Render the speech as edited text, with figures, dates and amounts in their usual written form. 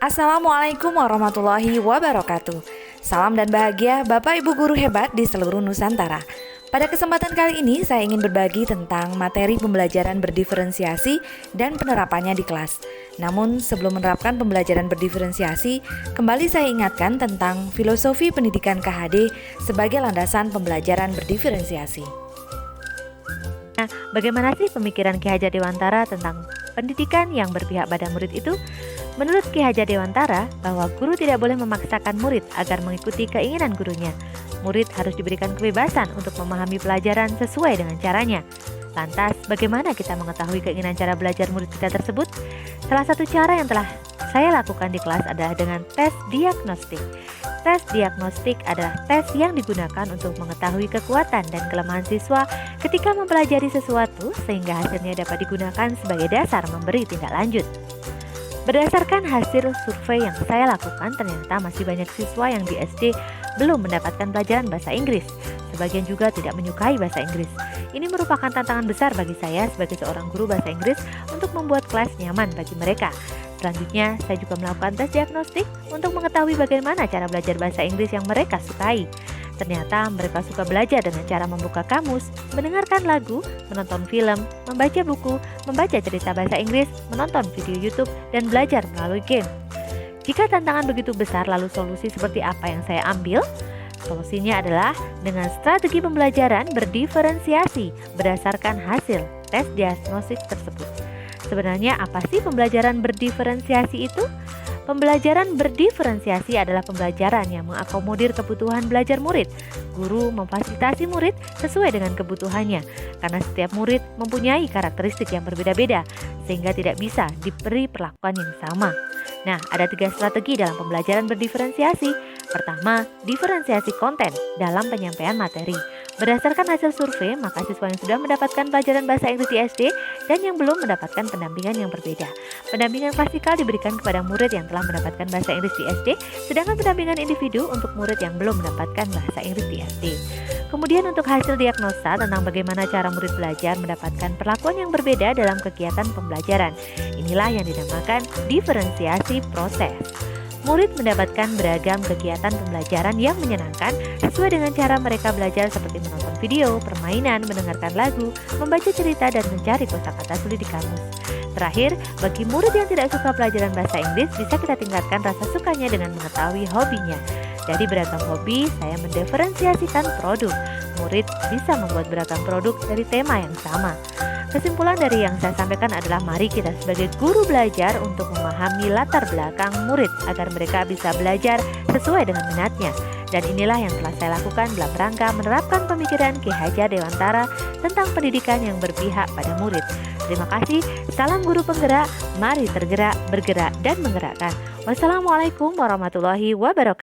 Assalamualaikum warahmatullahi wabarakatuh. Salam dan bahagia Bapak Ibu guru hebat di seluruh Nusantara. Pada kesempatan kali ini saya ingin berbagi tentang materi pembelajaran berdiferensiasi dan penerapannya di kelas. Namun sebelum menerapkan pembelajaran berdiferensiasi, kembali saya ingatkan tentang filosofi pendidikan KHD sebagai landasan pembelajaran berdiferensiasi. Nah, bagaimana sih pemikiran Ki Hajar Dewantara tentang pendidikan yang berpihak pada murid itu? Menurut Ki Hajar Dewantara, bahwa guru tidak boleh memaksakan murid agar mengikuti keinginan gurunya. Murid harus diberikan kebebasan untuk memahami pelajaran sesuai dengan caranya. Lantas, bagaimana kita mengetahui keinginan cara belajar murid kita tersebut? Salah satu cara yang telah saya lakukan di kelas adalah dengan tes diagnostik. Tes diagnostik adalah tes yang digunakan untuk mengetahui kekuatan dan kelemahan siswa ketika mempelajari sesuatu sehingga hasilnya dapat digunakan sebagai dasar memberi tindak lanjut. Berdasarkan hasil survei yang saya lakukan, ternyata masih banyak siswa yang di SD belum mendapatkan pelajaran bahasa Inggris. Sebagian juga tidak menyukai bahasa Inggris. Ini merupakan tantangan besar bagi saya sebagai seorang guru bahasa Inggris untuk membuat kelas nyaman bagi mereka. Selanjutnya, saya juga melakukan tes diagnostik untuk mengetahui bagaimana cara belajar bahasa Inggris yang mereka sukai. Ternyata mereka suka belajar dengan cara membuka kamus, mendengarkan lagu, menonton film, membaca buku, membaca cerita bahasa Inggris, menonton video YouTube, dan belajar melalui game. Jika tantangan begitu besar, lalu solusi seperti apa yang saya ambil? Solusinya adalah dengan strategi pembelajaran berdiferensiasi berdasarkan hasil tes diagnostik tersebut. Sebenarnya apa sih pembelajaran berdiferensiasi itu? Pembelajaran berdiferensiasi adalah pembelajaran yang mengakomodir kebutuhan belajar murid. Guru memfasilitasi murid sesuai dengan kebutuhannya, karena setiap murid mempunyai karakteristik yang berbeda-beda, sehingga tidak bisa diberi perlakuan yang sama. Nah, ada 3 strategi dalam pembelajaran berdiferensiasi. Pertama, diferensiasi konten dalam penyampaian materi. Berdasarkan hasil survei, maka siswa yang sudah mendapatkan pelajaran bahasa Inggris di SD dan yang belum mendapatkan pendampingan yang berbeda. Pendampingan klasikal diberikan kepada murid yang telah mendapatkan bahasa Inggris di SD, sedangkan pendampingan individu untuk murid yang belum mendapatkan bahasa Inggris di SD. Kemudian untuk hasil diagnosa tentang bagaimana cara murid belajar mendapatkan perlakuan yang berbeda dalam kegiatan pembelajaran. Inilah yang dinamakan diferensiasi proses. Murid mendapatkan beragam kegiatan pembelajaran yang menyenangkan sesuai dengan cara mereka belajar seperti menonton video, permainan, mendengarkan lagu, membaca cerita, dan mencari kosakata sulit di kamus. Terakhir, bagi murid yang tidak suka pelajaran bahasa Inggris, bisa kita tingkatkan rasa sukanya dengan mengetahui hobinya. Dari beragam hobi, saya mendiferensiasikan produk. Murid bisa membuat beragam produk dari tema yang sama. Kesimpulan dari yang saya sampaikan adalah mari kita sebagai guru belajar untuk memahami latar belakang murid agar mereka bisa belajar sesuai dengan minatnya. Dan inilah yang telah saya lakukan dalam rangka menerapkan pemikiran Ki Hajar Dewantara tentang pendidikan yang berpihak pada murid. Terima kasih, salam guru penggerak, mari tergerak, bergerak, dan menggerakkan. Wassalamualaikum warahmatullahi wabarakatuh.